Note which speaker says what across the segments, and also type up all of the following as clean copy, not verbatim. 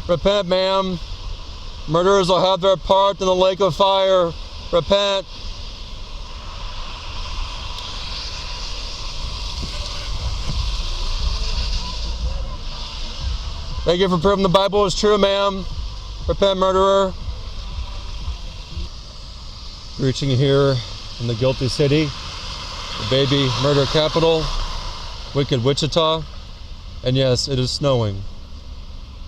Speaker 1: Repent, ma'am. Murderers will have their part in the lake of fire. Repent. Thank you for proving the Bible is true, ma'am. Repent, murderer. Reaching here in the guilty city, the baby murder capital, wicked Wichita. And yes, it is snowing.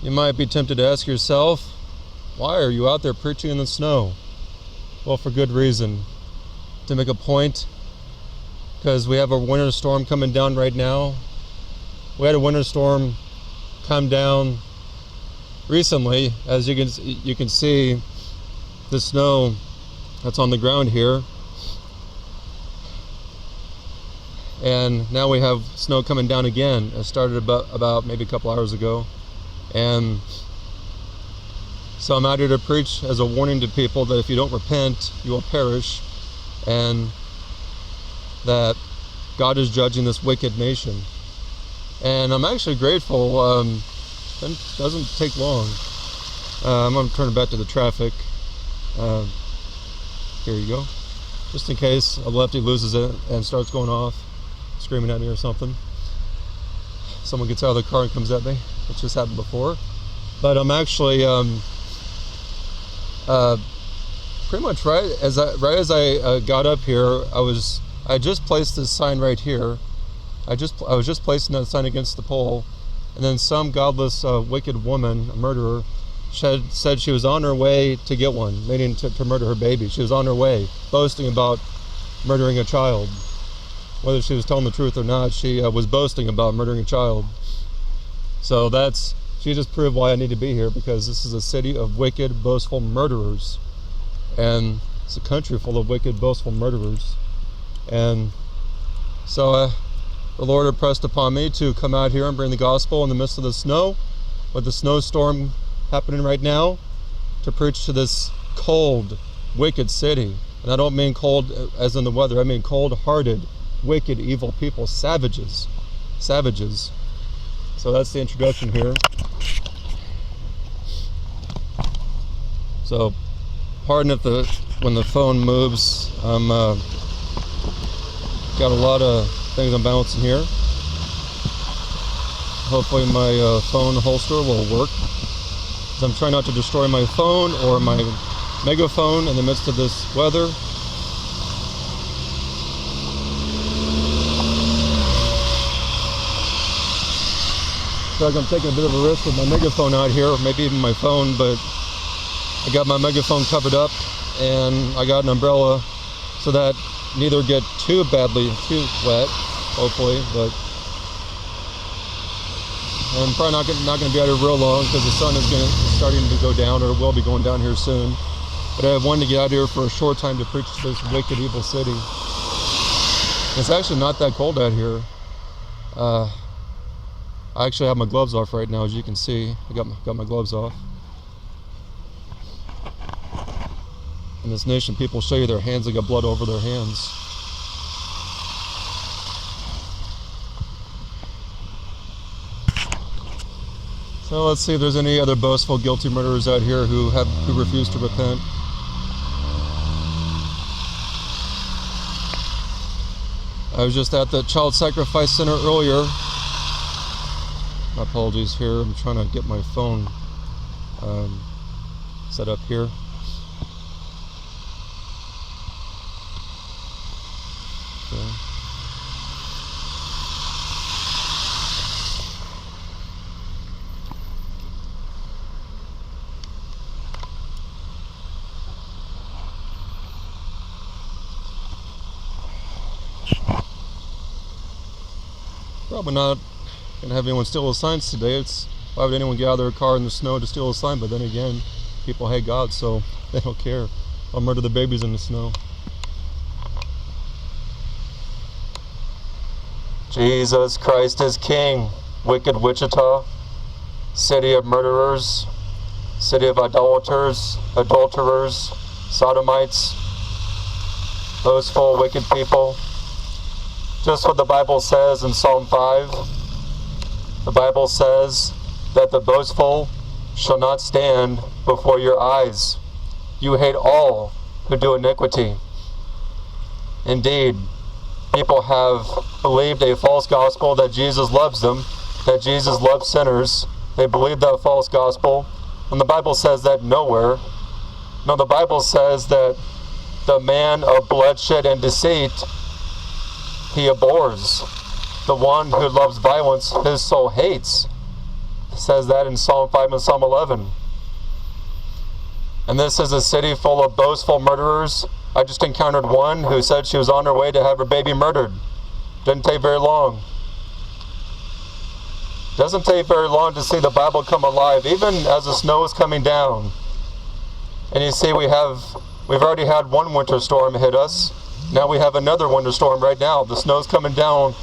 Speaker 1: You might be tempted to ask yourself, why are you out there preaching in the snow? Well, for good reason. To make a point, because we have a winter storm coming down right now. We had a winter storm come down recently. As you can see the snow that's on the ground here. And now we have snow coming down again. It started about maybe a couple hours ago. And so I'm out here to preach as a warning to people that if you don't repent, you will perish, and that God is judging this wicked nation. And I'm actually grateful. It doesn't take long. I'm going to turn it back to the traffic. Here you go. Just in case a lefty loses it and starts going off, screaming at me or something. Someone gets out of the car and comes at me. It's just happened before. But I'm actually pretty much right as I got up here, I just placed this sign right here. I was just placing that sign against the pole, and then some godless wicked woman, a murderer, said she was on her way to get one, meaning to murder her baby. She was on her way, boasting about murdering a child. Whether she was telling the truth or not, she was boasting about murdering a child. So she just proved why I need to be here, because this is a city of wicked, boastful murderers. And it's a country full of wicked, boastful murderers. And so the Lord impressed upon me to come out here and bring the gospel in the midst of the snow, with the snowstorm happening right now, to preach to this cold, wicked city. And I don't mean cold as in the weather, I mean cold-hearted, wicked, evil people, savages. So that's the introduction here. So pardon if when the phone moves. I'm got a lot of things I'm balancing here. Hopefully my phone holster will work. So I'm trying not to destroy my phone or my megaphone in the midst of this weather. So I'm taking a bit of a risk with my megaphone out here, or maybe even my phone, but I got my megaphone covered up, and I got an umbrella so that neither get too wet, hopefully, but I'm probably not going to be out here real long, because the sun is starting to go down, or will be going down here soon. But I wanted to get out here for a short time to preach to this wicked, evil city. It's actually not that cold out here. I actually have my gloves off right now, as you can see. I got my gloves off. In this nation, people show you their hands, they got blood over their hands. So let's see if there's any other boastful, guilty murderers out here who refuse to repent. I was just at the child sacrifice center earlier. My apologies here. I'm trying to get my phone set up here. Okay. Probably not gonna have anyone steal the signs today. Why would anyone get out of their car in the snow to steal a sign? But then again, people hate God, so they don't care. I'll murder the babies in the snow. Jesus Christ is King. Wicked Wichita, city of murderers, city of idolaters, adulterers, sodomites, boastful, wicked people. Just what the Bible says in Psalm 5. The Bible says that the boastful shall not stand before your eyes. You hate all who do iniquity. Indeed, people have believed a false gospel that Jesus loves them, that Jesus loves sinners. They believe that false gospel, and the Bible says that nowhere. No, the Bible says that the man of bloodshed and deceit, he abhors. The one who loves violence, his soul hates. It says that in Psalm 5 and Psalm 11. And this is a city full of boastful murderers. I just encountered one who said she was on her way to have her baby murdered. Didn't take very long. Doesn't take very long to see the Bible come alive, even as the snow is coming down. And you see, we've already had one winter storm hit us. Now we have another winter storm right now. The snow's coming down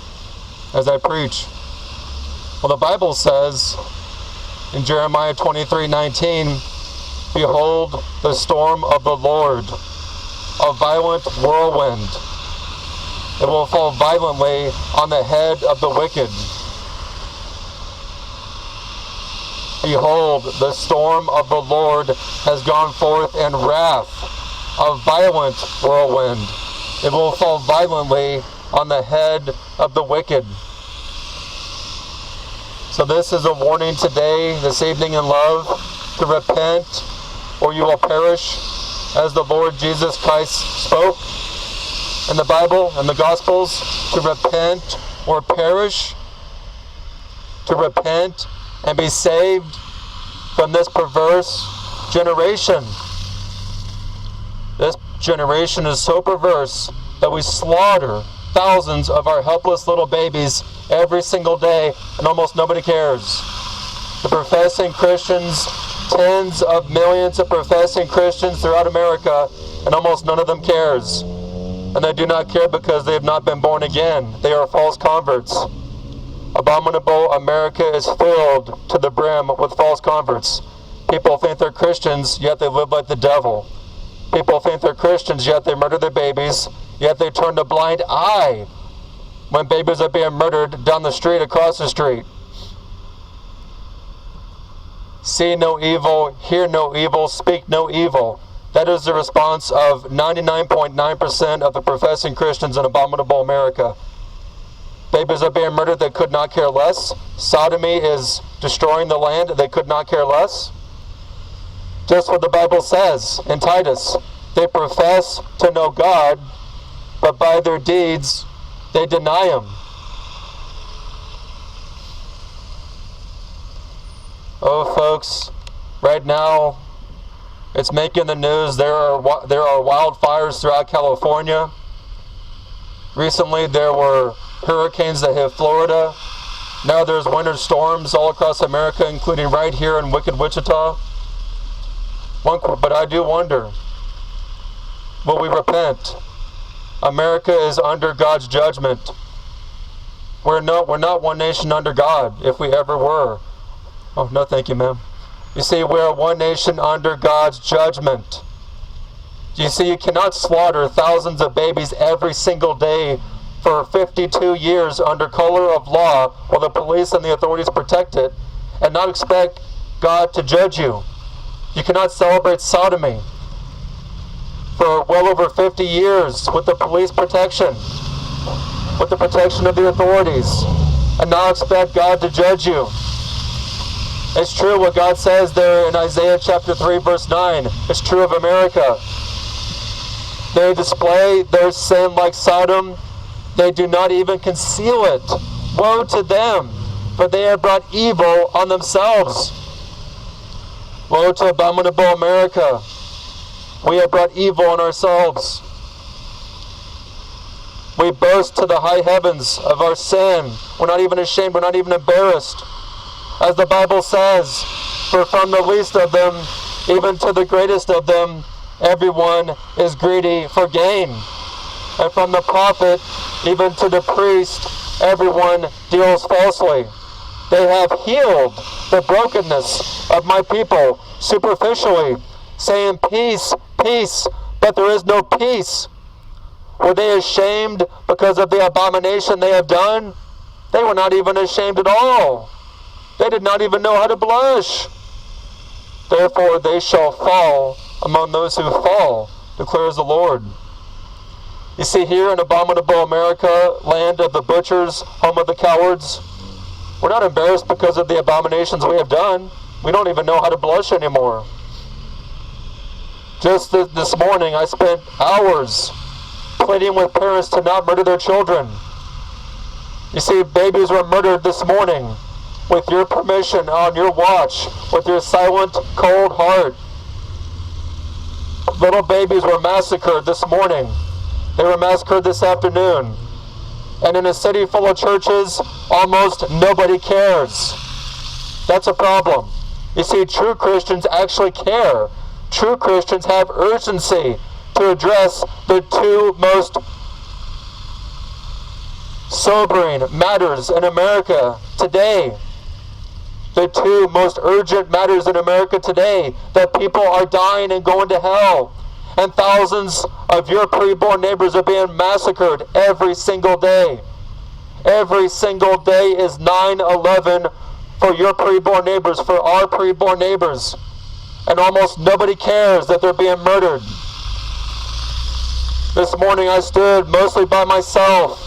Speaker 1: as I preach. Well, the Bible says in Jeremiah 23:19, behold, the storm of the Lord, a violent whirlwind. It will fall violently on the head of the wicked. Behold, the storm of the Lord has gone forth in wrath, a violent whirlwind. It will fall violently on the head of the wicked. So this is a warning today, this evening in love, to repent or you will perish, as the Lord Jesus Christ spoke in the Bible and the Gospels, to repent or perish, to repent and be saved from this perverse generation. This generation is so perverse that we slaughter thousands of our helpless little babies every single day, and almost nobody cares. The professing Christians, tens of millions of professing Christians throughout America, and almost none of them cares. And they do not care because they have not been born again. They are false converts. Abominable America is filled to the brim with false converts. People think they're Christians, yet they live like the devil. People think they're Christians, yet they murder their babies, yet they turn a blind eye when babies are being murdered down the street, across the street. See no evil, hear no evil, speak no evil. That is the response of 99.9% of the professing Christians in abominable America. Babies are being murdered, they could not care less. Sodomy is destroying the land, they could not care less. Just what the Bible says in Titus. They profess to know God, but by their deeds they deny Him. Oh, folks, right now it's making the news. There are wildfires throughout California. Recently there were hurricanes that hit Florida. Now there's winter storms all across America, including right here in wicked Wichita. But I do wonder, will we repent? America is under God's judgment. We're not one nation under God, if we ever were. Oh, no thank you, ma'am. You see, we are one nation under God's judgment. You see, you cannot slaughter thousands of babies every single day for 52 years under color of law while the police and the authorities protect it and not expect God to judge you. You cannot celebrate sodomy for well over 50 years with the police protection, with the protection of the authorities, and not expect God to judge you. It's true what God says there in Isaiah chapter 3 verse 9. It's true of America. They display their sin like Sodom. They do not even conceal it. Woe to them, for they have brought evil on themselves. Woe to abominable America. We have brought evil on ourselves. We boast to the high heavens of our sin. We're not even ashamed. We're not even embarrassed. As the Bible says, for from the least of them, even to the greatest of them, everyone is greedy for gain. And from the prophet, even to the priest, everyone deals falsely. They have healed the brokenness of my people superficially, saying peace, peace, but there is no peace. Were they ashamed because of the abomination they have done? They were not even ashamed at all. They did not even know how to blush. Therefore they shall fall among those who fall, declares the Lord. You see, here in abominable America, land of the butchers, home of the cowards, we're not embarrassed because of the abominations we have done. We don't even know how to blush anymore. Just this morning, I spent hours pleading with parents to not murder their children. You see, babies were murdered this morning with your permission, on your watch, with your silent, cold heart. Little babies were massacred this morning. They were massacred this afternoon. And in a city full of churches, almost nobody cares. That's a problem. You see, true Christians actually care. True Christians have urgency to address the two most sobering matters in America today. The two most urgent matters in America today, that people are dying and going to hell. And thousands of your preborn neighbors are being massacred every single day. Every single day is 9/11 for your preborn neighbors, for our preborn neighbors. And almost nobody cares that they're being murdered. This morning I stood mostly by myself.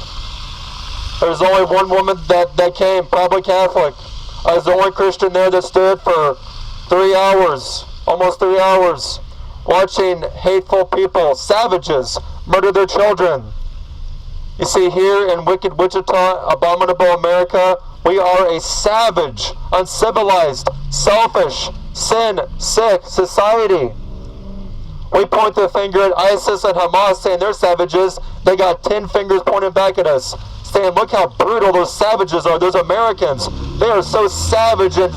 Speaker 1: There was only one woman that came, probably Catholic. I was the only Christian there that stood for 3 hours, almost 3 hours, watching hateful people, savages, murder their children. You see, here in wicked Wichita, abominable America, we are a savage, uncivilized, selfish, sin-sick society. We point the finger at ISIS and Hamas, saying they're savages. They got 10 fingers pointing back at us, saying, look how brutal those savages are, those Americans. They are so savage and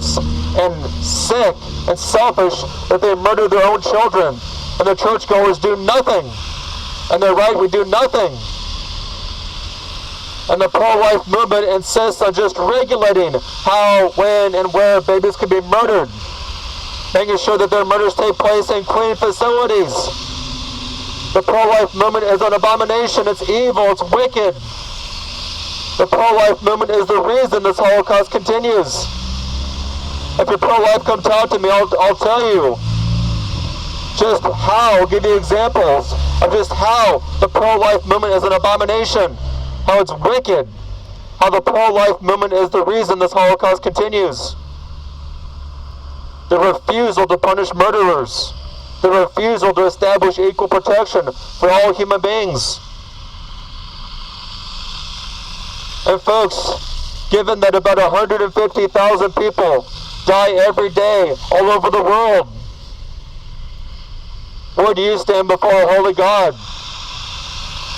Speaker 1: sick and selfish that they murder their own children. And the churchgoers do nothing. And they're right, we do nothing. And the pro-life movement insists on just regulating how, when, and where babies can be murdered, making sure that their murders take place in clean facilities. The pro-life movement is an abomination. It's evil. It's wicked. The pro-life movement is the reason this Holocaust continues. If you're pro-life, come talk to me. I'll tell you just how. I'll give you examples of just how the pro-life movement is an abomination, how it's wicked, how the pro-life movement is the reason this Holocaust continues. The refusal to punish murderers. The refusal to establish equal protection for all human beings. And folks, given that about 150,000 people die every day all over the world, where do you stand before a holy God?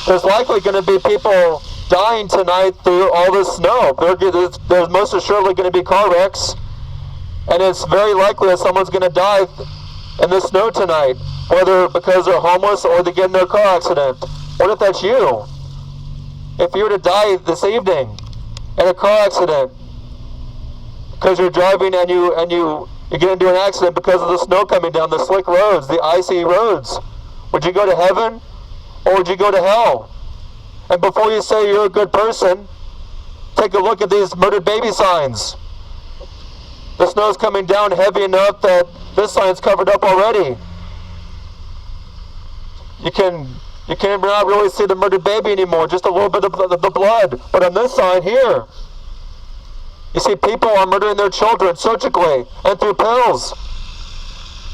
Speaker 1: There's likely going to be people dying tonight through all this snow. There's most assuredly going to be car wrecks. And it's very likely that someone's going to die in the snow tonight, whether because they're homeless or they get in a car accident. What if that's you? If you were to die this evening in a car accident because you're driving and you get into an accident because of the snow coming down, the slick roads, the icy roads, would you go to heaven or would you go to hell? And before you say you're a good person, take a look at these murdered baby signs. The snow's coming down heavy enough that this sign's covered up already. You can not really see the murdered baby anymore, just a little bit of the blood. But on this sign here, you see people are murdering their children surgically and through pills.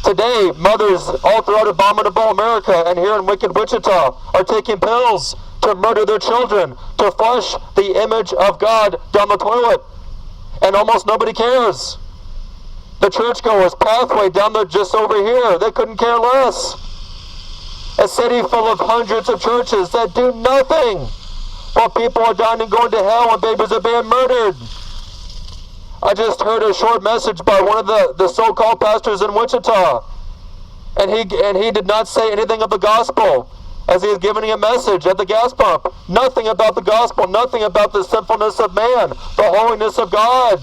Speaker 1: Today, mothers all throughout abominable America and here in wicked Wichita are taking pills to murder their children, to flush the image of God down the toilet. And almost nobody cares. The churchgoers pathway down there just over here, they couldn't care less. A city full of hundreds of churches that do nothing while people are dying and going to hell and babies are being murdered. I just heard a short message by one of the so-called pastors in Wichita, and he did not say anything of the gospel as he was giving a message at the gas pump. Nothing about the gospel, nothing about the sinfulness of man, the holiness of God.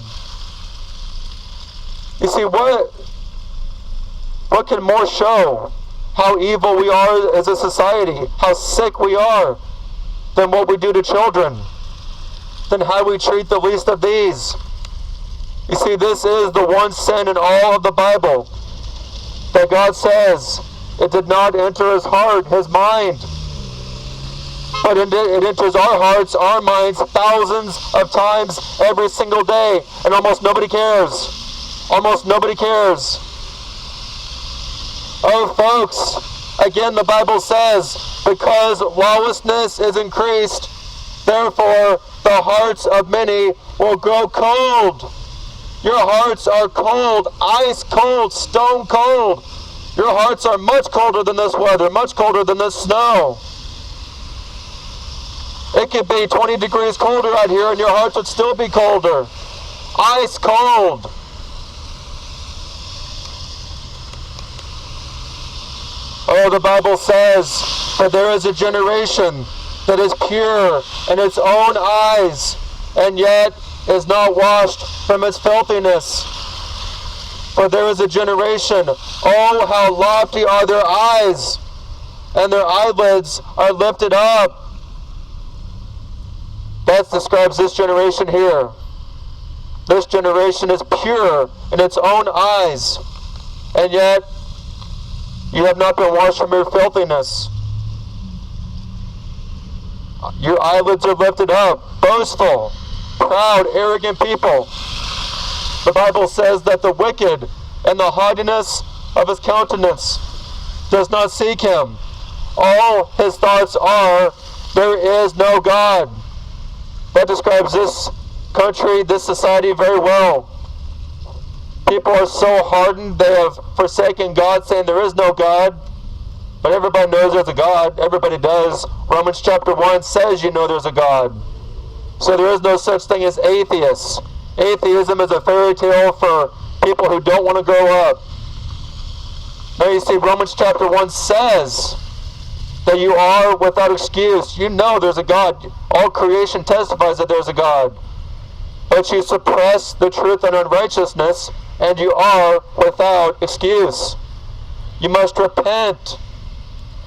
Speaker 1: You see, what can more show how evil we are as a society, how sick we are, than what we do to children, than how we treat the least of these? You see, this is the one sin in all of the Bible. that God says it did not enter his heart, his mind, but it enters our hearts, our minds, thousands of times every single day, and almost nobody cares. Almost nobody cares. Oh, folks, again the Bible says, because lawlessness is increased, therefore the hearts of many will grow cold. Your hearts are cold, ice cold, stone cold. Your hearts are much colder than this weather, much colder than this snow. It could be 20 degrees colder out here and your hearts would still be colder. Ice cold. Oh, the Bible says that there is a generation that is pure in its own eyes and yet is not washed from its filthiness. For there is a generation, oh, how lofty are their eyes, and their eyelids are lifted up. That describes this generation here. This generation is pure in its own eyes, and yet you have not been washed from your filthiness. Your eyelids are lifted up, boastful, proud, arrogant people. The Bible says that the wicked and the haughtiness of his countenance does not seek him. All his thoughts are, there is no God. That describes this country, this society very well. People are so hardened, they have forsaken God, saying there is no God. But everybody knows there's a God. Everybody does. Romans chapter 1 says you know there's a God. So there is no such thing as atheists. Atheism is a fairy tale for people who don't want to grow up. Now you see, Romans chapter 1 says that you are without excuse. You know there's a God. All creation testifies that there's a God. But you suppress the truth and unrighteousness, and you are without excuse. You must repent.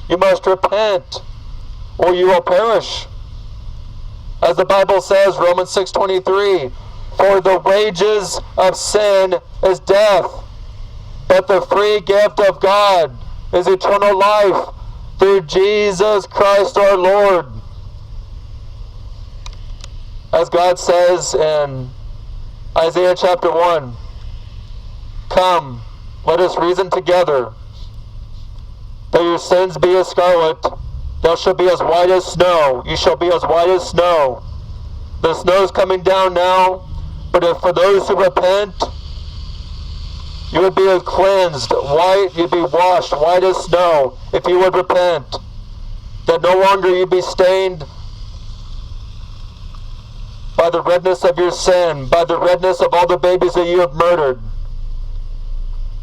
Speaker 1: You must repent, or you will perish. As the Bible says, Romans 6:23, for the wages of sin is death, but the free gift of God is eternal life through Jesus Christ our Lord. As God says in Isaiah chapter 1, come, let us reason together. Though your sins be as scarlet, thou shalt be as white as snow. You shall be as white as snow. The snow is coming down now, but if for those who repent, you would be cleansed, white, you'd be washed, white as snow, if you would repent. That no longer you'd be stained by the redness of your sin, by the redness of all the babies that you have murdered.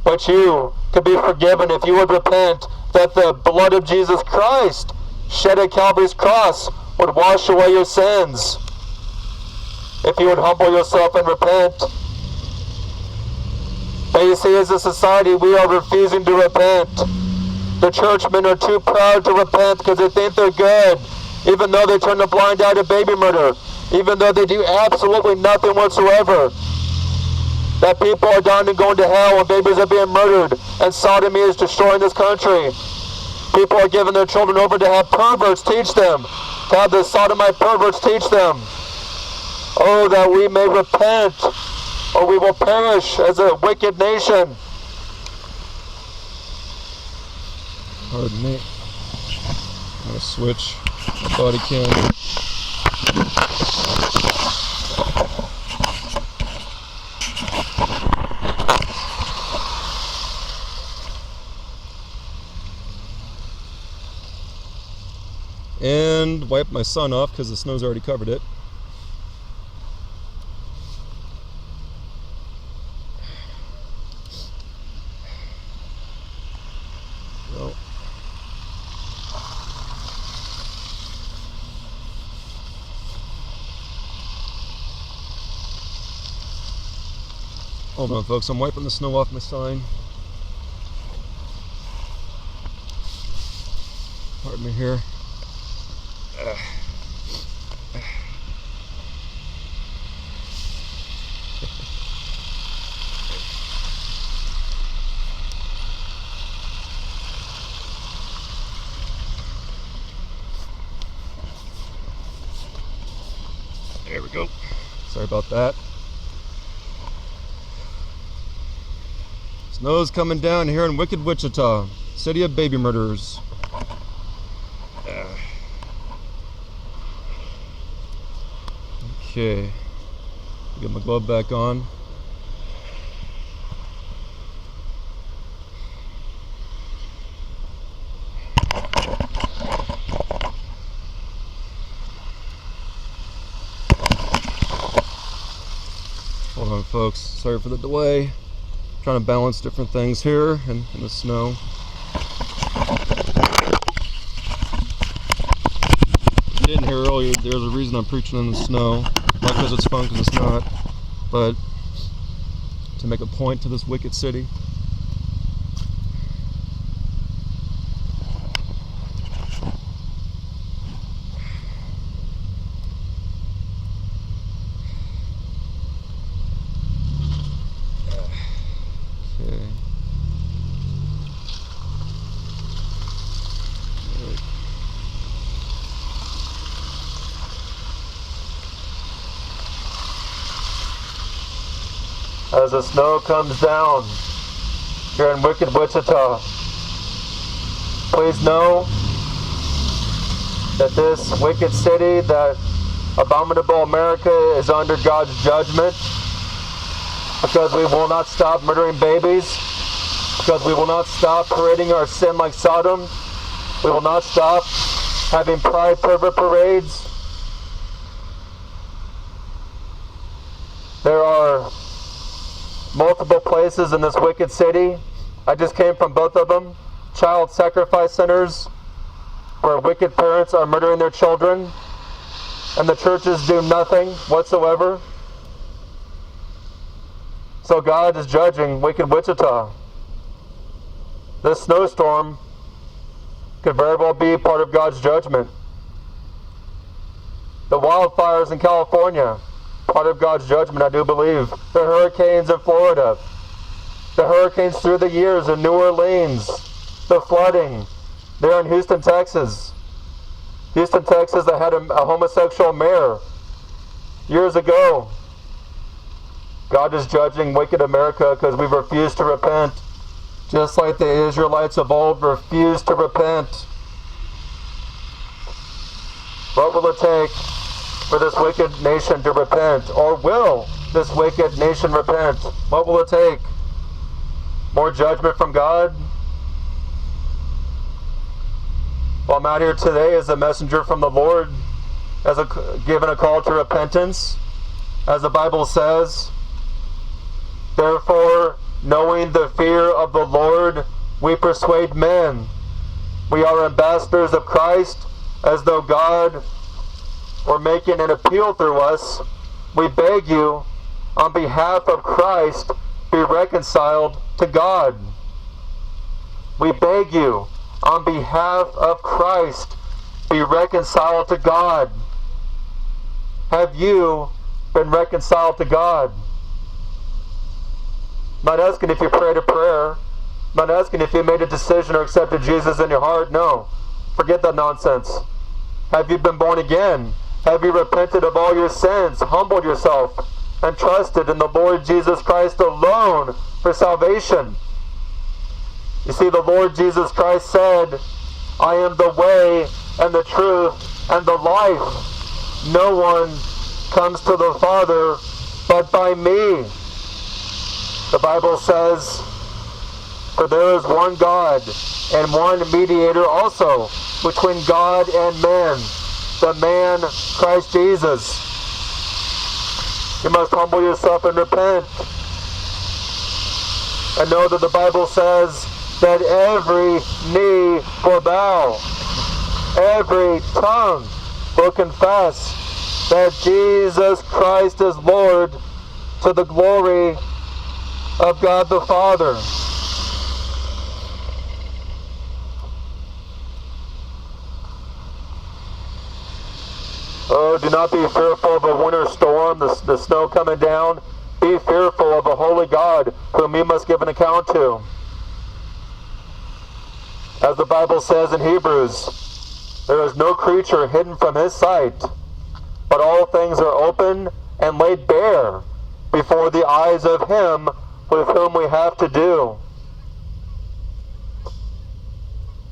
Speaker 1: But you could be forgiven if you would repent, that the blood of Jesus Christ shed at Calvary's cross would wash away your sins. If you would humble yourself and repent. But you see, as a society, we are refusing to repent. The churchmen are too proud to repent because they think they're good, even though they turn a blind eye to baby murder, even though they do absolutely nothing whatsoever. That people are dying and going to hell and babies are being murdered, and sodomy is destroying this country. People are giving their children over to have perverts teach them, to have the sodomite perverts teach them. Oh, that we may repent, or we will perish as a wicked nation. Pardon me. I'm going to switch my body cam. And wipe my sun off because the snow's already covered it. So. Hold on, folks. I'm wiping the snow off my sign. Pardon me here. There we go. Sorry about that. Snow's coming down here in wicked Wichita, city of baby murderers. Okay, get my glove back on. Hold on, folks. Sorry for the delay. Trying to balance different things here in the snow. If you didn't hear earlier, there's a reason I'm preaching in the snow. Not because it's fun, because it's not, but to make a point to this wicked city. Okay. As the snow comes down here in wicked Wichita, please know that this wicked city, that abominable America, is under God's judgment, because we will not stop murdering babies, because we will not stop parading our sin like Sodom. We will not stop having pride pervert parades. There are multiple places in this wicked city. I just came from both of them. Child sacrifice centers where wicked parents are murdering their children, and the churches do nothing whatsoever. So God is judging wicked Wichita. This snowstorm could very well be part of God's judgment. The wildfires in California, part of God's judgment, I do believe. The hurricanes in Florida, the hurricanes through the years in New Orleans, the flooding there in Houston, Texas. Houston, Texas, that had a homosexual mayor years ago. God is judging wicked America because we refuse to repent, just like the Israelites of old refused to repent. What will it take for this wicked nation to repent? Or will this wicked nation repent? What will it take? More judgment from God? Well, I'm out here today as a messenger from the Lord, given a call to repentance. As the Bible says, therefore, knowing the fear of the Lord, we persuade men. We are ambassadors of Christ, as though God were making an appeal through us. We beg you, on behalf of Christ, be reconciled to God. We beg you, on behalf of Christ, be reconciled to God. Have you been reconciled to God? I'm not asking if you prayed a prayer. I'm not asking if you made a decision or accepted Jesus in your heart. No. Forget that nonsense. Have you been born again? Have you repented of all your sins, humbled yourself, and trusted in the Lord Jesus Christ alone for salvation? You see, the Lord Jesus Christ said, I am the way and the truth and the life. No one comes to the Father but by me. The Bible says, for there is one God and one mediator also between God and men, the man Christ Jesus. You must humble yourself and repent. And know that the Bible says that every knee will bow, every tongue will confess that Jesus Christ is Lord, to the glory of God the Father. Oh, do not be fearful of a winter storm, the snow coming down. Be fearful of a holy God whom you must give an account to. As the Bible says in Hebrews, there is no creature hidden from his sight, but all things are open and laid bare before the eyes of him with whom we have to do.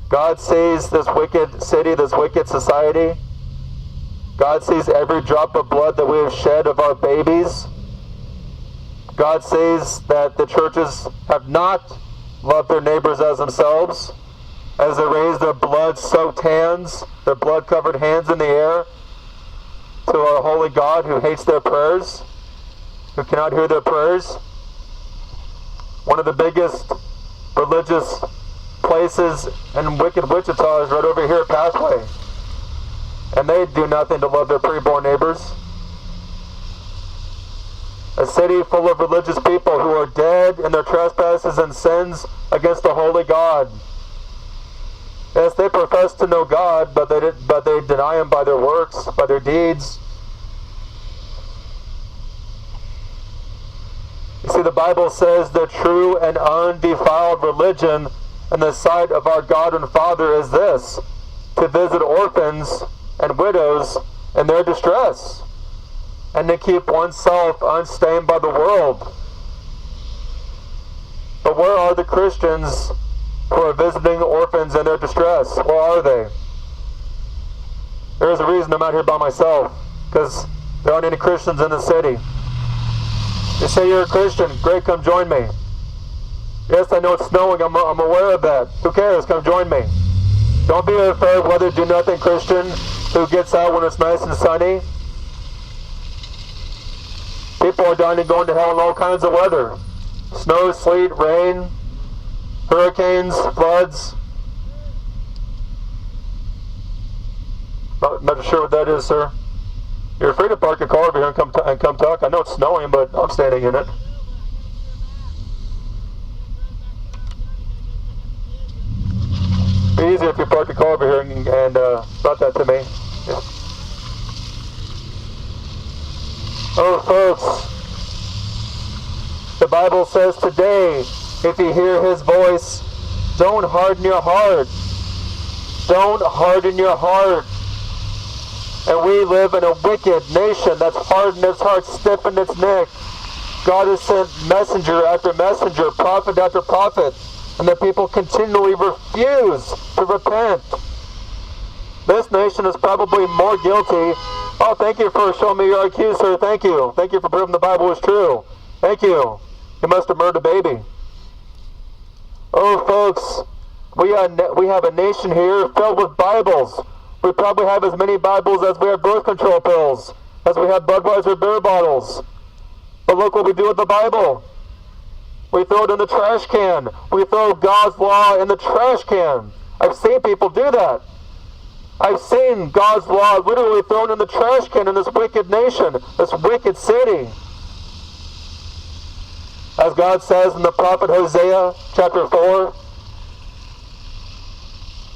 Speaker 1: God sees this wicked city, this wicked society. God sees every drop of blood that we have shed of our babies. God sees that the churches have not loved their neighbors as themselves, as they raise their blood-soaked hands, their blood-covered hands in the air to our holy God who hates their prayers, who cannot hear their prayers. One of the biggest religious places in wicked Wichita is right over here at Pathway. And they do nothing to love their preborn neighbors. A city full of religious people who are dead in their trespasses and sins against the holy God. Yes, they profess to know God, but they deny him by their works, by their deeds. You see, the Bible says the true and undefiled religion in the sight of our God and Father is this: to visit orphans and widows in their distress, and to keep oneself unstained by the world. But where are the Christians who are visiting orphans in their distress? Where are they? There's a reason I'm out here by myself, because there aren't any Christians in the city. You say you're a Christian, great, come join me. Yes, I know it's snowing, I'm aware of that. Who cares? Come join me. Don't be a fair weather, do nothing Christian who gets out when it's nice and sunny. People are dying and going to hell in all kinds of weather. Snow, sleet, rain, hurricanes, floods. Not sure what that is, sir. You're free to park your car over here and come talk. I know it's snowing, but I'm standing in it. It'd be easier if you park your car over here and brought that to me. Yeah. Oh, folks, the Bible says today, if you hear his voice, don't harden your heart. Don't harden your heart. And we live in a wicked nation that's hardened its heart, stiffened its neck. God has sent messenger after messenger, prophet after prophet, and the people continually refuse to repent. This nation is probably more guilty. Oh, thank you for showing me your IQ, sir. Thank you. Thank you for proving the Bible is true. Thank you. You must have murdered a baby. Oh, folks, we have a nation here filled with Bibles. We probably have as many Bibles as we have birth control pills, as we have Budweiser beer bottles. But look what we do with the Bible. We throw it in the trash can. We throw God's law in the trash can. I've seen people do that. I've seen God's law literally thrown in the trash can in this wicked nation, this wicked city. As God says in the prophet Hosea, chapter 4,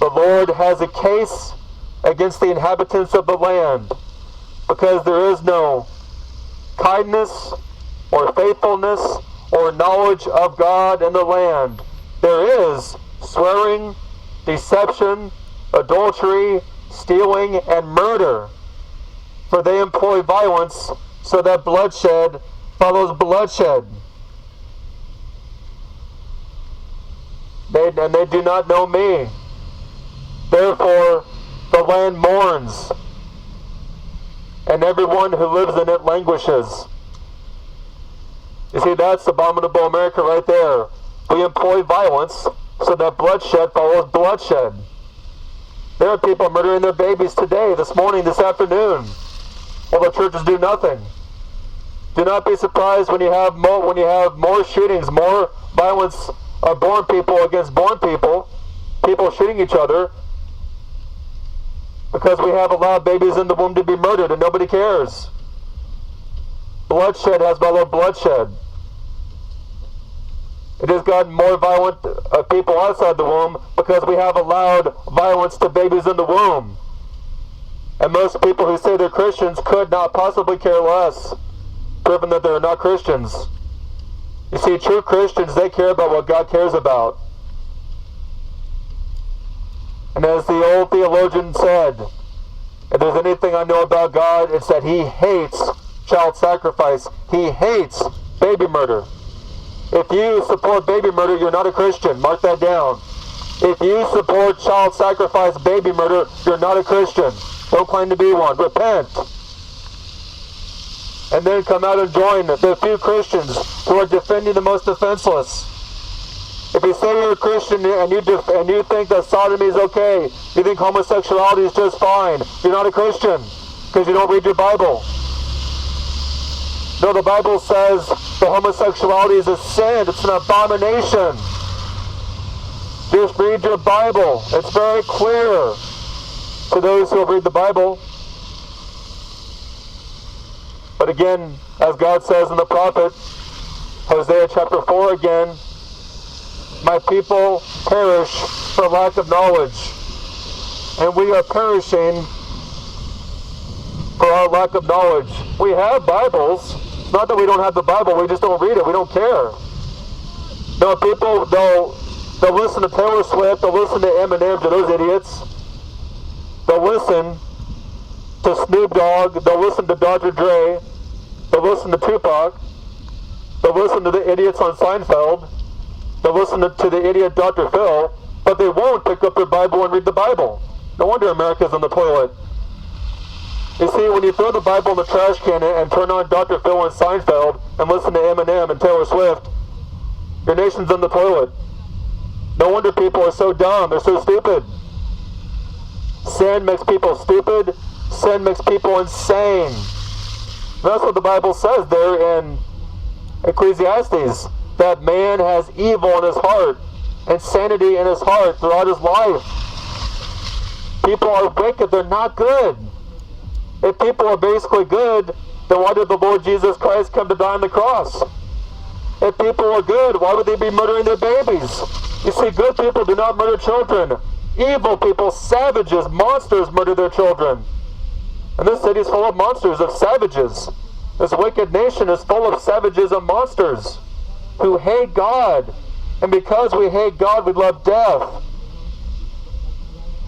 Speaker 1: the Lord has a case against the inhabitants of the land, because there is no kindness or faithfulness or knowledge of God in the land. There is swearing, deception, adultery, stealing, and murder. For they employ violence, so that bloodshed follows bloodshed. They do not know me. Therefore, the land mourns, and everyone who lives in it languishes. You see, that's abominable America right there. We employ violence, so that bloodshed follows bloodshed. There are people murdering their babies today, this morning, this afternoon, while the churches do nothing. Do not be surprised when you have more shootings, more violence of born people against born people, people shooting each other, because we have allowed babies in the womb to be murdered and nobody cares. Bloodshed has followed bloodshed. It has gotten more violent people outside the womb because we have allowed violence to babies in the womb. And most people who say they're Christians could not possibly care less, proving that they're not Christians. You see, true Christians, they care about what God cares about. And as the old theologian said,
Speaker 2: If there's anything I know about God, it's that He hates child sacrifice. He hates baby murder. If you support baby murder, you're not a Christian. Mark that down. If you support child sacrifice, baby murder, you're not a Christian. Don't claim to be one. Repent. And then come out and join the few Christians who are defending the most defenseless. If you say you're a Christian and you think that sodomy is okay, you think homosexuality is just fine, you're not a Christian because you don't read your Bible. No, the Bible says that homosexuality is a sin. It's an abomination. Just read your Bible. It's very clear to those who read the Bible. But again, as God says in the prophet, Hosea chapter 4 again, my people perish for lack of knowledge. And we are perishing for our lack of knowledge. We have Bibles. It's not that we don't have the Bible, we just don't read it. We don't care. No, people, they'll listen to Taylor Swift, they'll listen to Eminem, to those idiots. They'll listen to Snoop Dogg, they'll listen to Dr. Dre, they'll listen to Tupac, they'll listen to the idiots on Seinfeld, they'll listen to the idiot Dr. Phil, but they won't pick up their Bible and read the Bible. No wonder America's on the toilet. You see, when you throw the Bible in the trash can and turn on Dr. Phil and Seinfeld and listen to Eminem and Taylor Swift, your nation's on the toilet. No wonder people are so dumb. They're so stupid. Sin makes people stupid. Sin makes people insane. And that's what the Bible says there in Ecclesiastes, that man has evil in his heart, insanity in his heart throughout his life. People are wicked. They're not good. If people are basically good, then why did the Lord Jesus Christ come to die on the cross? If people are good, why would they be murdering their babies? You see, good people do not murder children. Evil people, savages, monsters murder their children. And this city is full of monsters, of savages. This wicked nation is full of savages and monsters who hate God. And because we hate God, we love death.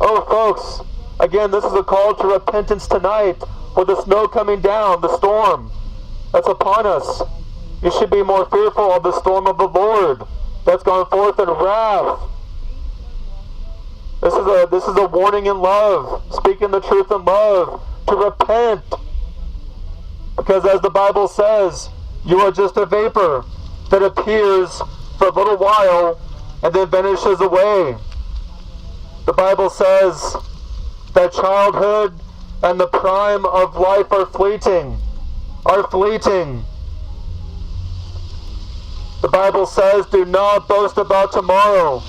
Speaker 2: Oh, folks, again, this is a call to repentance tonight. With the snow coming down, the storm that's upon us, you should be more fearful of the storm of the Lord that's gone forth in wrath. This is a warning in love, speaking the truth in love, to repent. Because as the Bible says, you are just a vapor that appears for a little while and then vanishes away. The Bible says that childhood and the prime of life are fleeting. The Bible says, do not boast about tomorrow,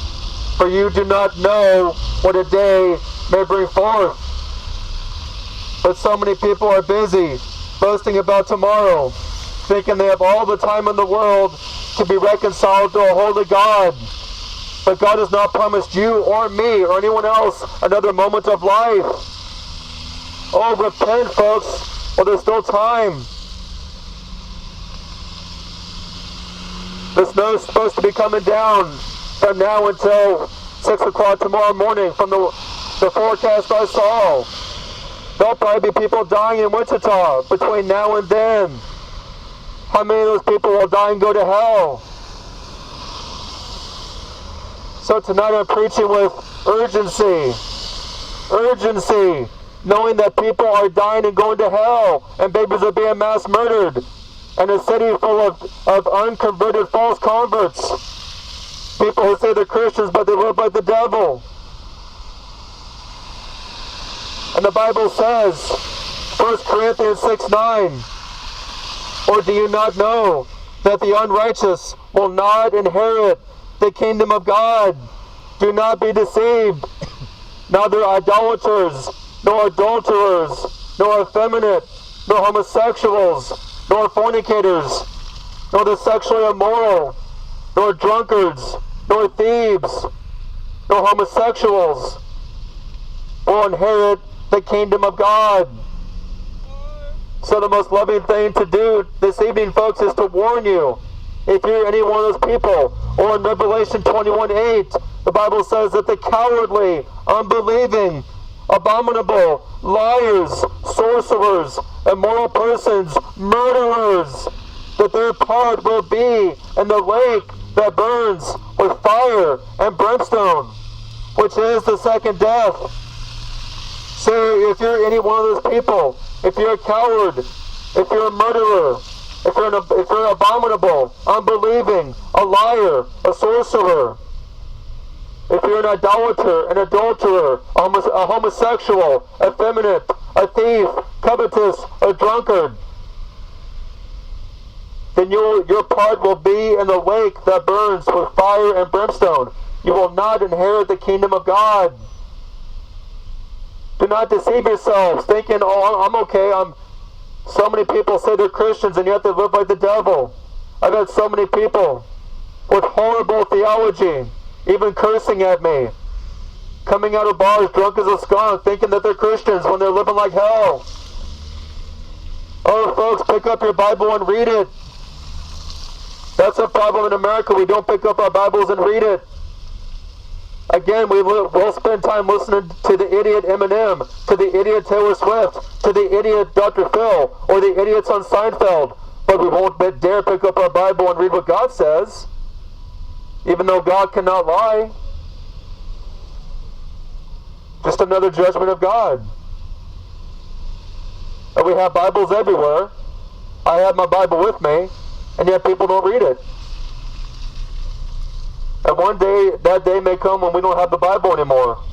Speaker 2: for you do not know what a day may bring forth. But so many people are busy boasting about tomorrow, thinking they have all the time in the world to be reconciled to a holy God. But God has not promised you or me or anyone else another moment of life. Oh, repent, folks, while there's still time. The snow's supposed to be coming down from now until 6 o'clock tomorrow morning from the forecast I saw. There'll probably be people dying in Wichita between now and then. How many of those people will die and go to hell? So tonight I'm preaching with urgency, knowing that people are dying and going to hell, and babies are being mass murdered, and a city full of unconverted false converts, people who say they're Christians but they live like the devil. And the Bible says, 1 Corinthians 6:9, or do you not know that the unrighteous will not inherit the kingdom of God? Do not be deceived. Neither idolaters, nor adulterers, nor effeminate, nor homosexuals, nor fornicators, nor the sexually immoral, nor drunkards, nor thieves, nor homosexuals will inherit the kingdom of God. So the most loving thing to do this evening, folks, is to warn you. If you're any one of those people, or in Revelation 21:8, the Bible says that the cowardly, unbelieving, abominable, liars, sorcerers, immoral persons, murderers, that their part will be in the lake that burns with fire and brimstone, which is the second death. So if you're any one of those people, if you're a coward, if you're a murderer, if you're abominable, unbelieving, a liar, a sorcerer, if you're an idolater, an adulterer, a homosexual, effeminate, a thief, covetous, a drunkard, then your part will be in the lake that burns with fire and brimstone. You will not inherit the kingdom of God. Do not deceive yourselves, thinking, oh, I'm okay. So many people say they're Christians, and yet they live like the devil. I've had so many people with horrible theology, even cursing at me, coming out of bars drunk as a skunk, thinking that they're Christians when they're living like hell. Oh, folks, pick up your Bible and read it. That's a problem in America. We don't pick up our Bibles and read it. Again, we'll spend time listening to the idiot Eminem, to the idiot Taylor Swift, to the idiot Dr. Phil, or the idiots on Seinfeld, but we won't dare pick up our Bible and read what God says, even though God cannot lie. Just another judgment of God. And we have Bibles everywhere. I have my Bible with me, and yet people don't read it. And one day, that day may come when we don't have the Bible anymore.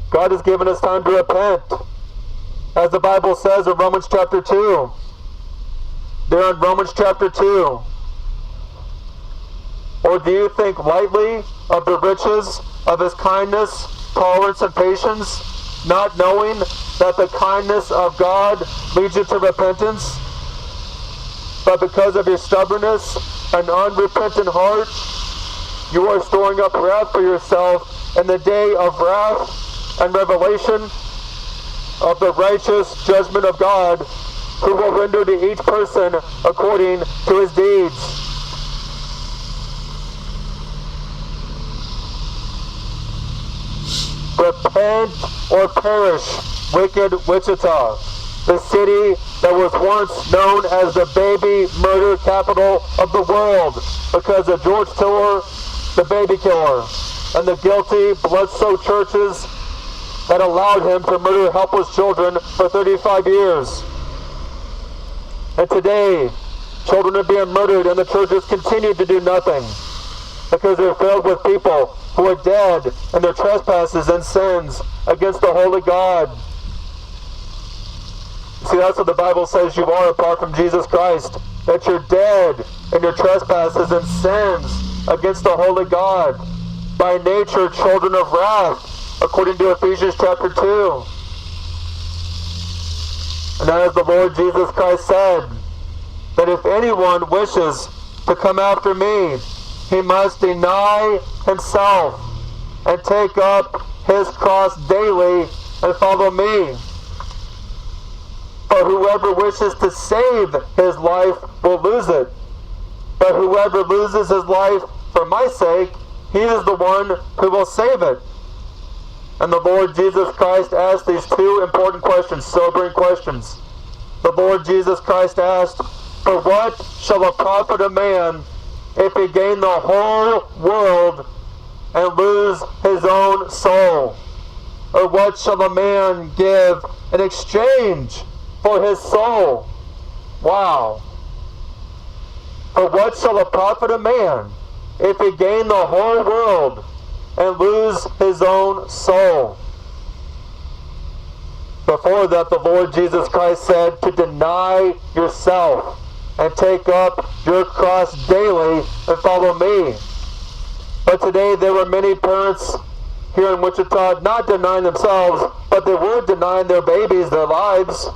Speaker 2: God has given us time to repent. As the Bible says in Romans chapter 2. There in Romans chapter 2. Or do you think lightly of the riches of his kindness, tolerance, and patience, not knowing that the kindness of God leads you to repentance? But because of your stubbornness and unrepentant heart, you are storing up wrath for yourself in the day of wrath and revelation of the righteous judgment of God, who will render to each person according to his deeds. Repent or perish, wicked Wichita, the city that was once known as the baby murder capital of the world because of George Tiller, the baby killer, and the guilty, blood-soaked churches that allowed him to murder helpless children for 35 years. And today, children are being murdered and the churches continue to do nothing because they're filled with people who are dead in their trespasses and sins against the holy God. See, that's what the Bible says you are apart from Jesus Christ. That you're dead in your trespasses and sins against the holy God. By nature, children of wrath, according to Ephesians chapter 2. And as the Lord Jesus Christ said, that if anyone wishes to come after me, he must deny himself and take up his cross daily and follow me. For whoever wishes to save his life will lose it. But whoever loses his life for my sake, he is the one who will save it. And the Lord Jesus Christ asked these two important questions, sobering questions. The Lord Jesus Christ asked, for what shall it profit a man if he gain the whole world and lose his own soul? Or what shall a man give in exchange for his soul? Wow. For what shall it profit a man if he gain the whole world and lose his own soul? Before that, the Lord Jesus Christ said to deny yourself and take up your cross daily and follow me. But today there were many parents here in Wichita not denying themselves, but they were denying their babies their lives.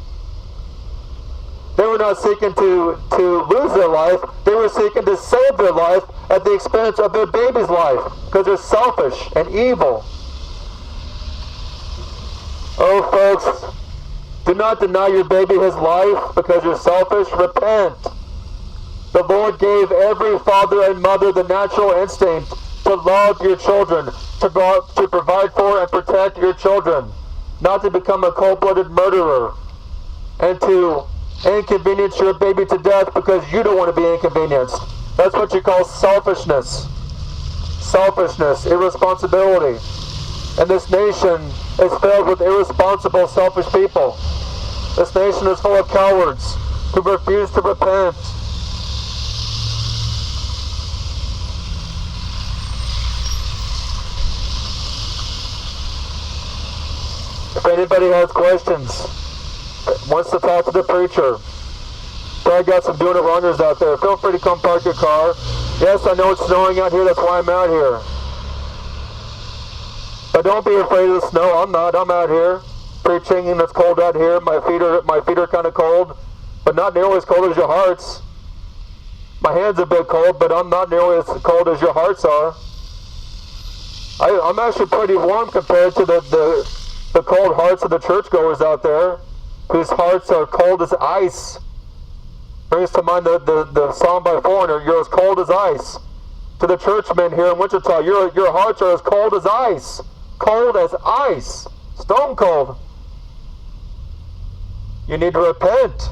Speaker 2: They were not seeking to lose their life. They were seeking to save their life at the expense of their baby's life because they're selfish and evil. Oh, folks, do not deny your baby his life because you're selfish. Repent. The Lord gave every father and mother the natural instinct to love your children, to provide for and protect your children, not to become a cold-blooded murderer, and to inconvenience your baby to death because you don't want to be inconvenienced. That's what you call selfishness. Selfishness, irresponsibility. And this nation is filled with irresponsible, selfish people. This nation is full of cowards who refuse to repent. If anybody has questions, wants to talk to the preacher, I got some doing it runners out there, feel free to come park your car. Yes, I know it's snowing out here, that's why I'm out here. But don't be afraid of the snow. I'm not. I'm out here preaching, and it's cold out here. My feet are kind of cold, but not nearly as cold as your hearts. My hands are a bit cold, but I'm not nearly as cold as your hearts are. I'm actually pretty warm compared to the cold hearts of the churchgoers out there, whose hearts are cold as ice. Brings to mind the song by Foreigner, "You're as cold as ice." To the churchmen here in Wichita, your hearts are as cold as ice. Cold as ice. Stone cold. You need to repent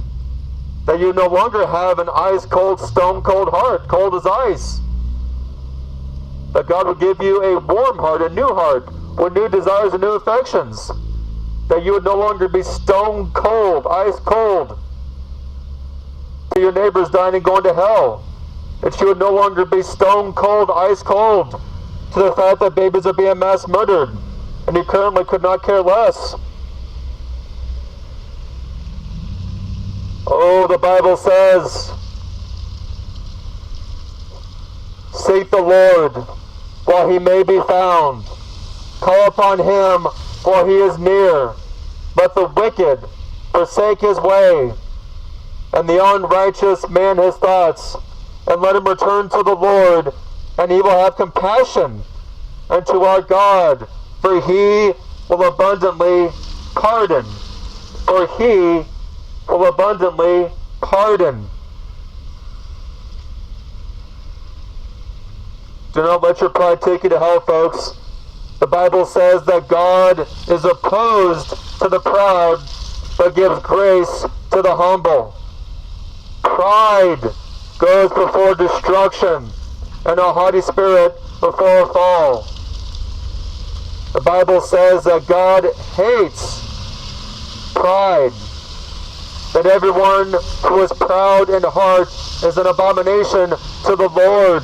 Speaker 2: that you no longer have an ice-cold, stone-cold heart, cold as ice. That God will give you a warm heart, a new heart, with new desires and new affections. That you would no longer be stone-cold, ice-cold, to your neighbors dying and going to hell. That you would no longer be stone-cold, ice-cold, to the fact that babies are being mass murdered, and you currently could not care less. Oh, the Bible says, "Seek the Lord while he may be found. Call upon him while he is near. Let the wicked forsake his way, and the unrighteous man his thoughts, and let him return to the Lord, and he will have compassion unto our God, for he will abundantly pardon." For he will abundantly pardon. Do not let your pride take you to hell, folks. The Bible says that God is opposed to the proud, but gives grace to the humble. Pride goes before destruction, and a haughty spirit before a fall. The Bible says that God hates pride, that everyone who is proud in heart is an abomination to the Lord.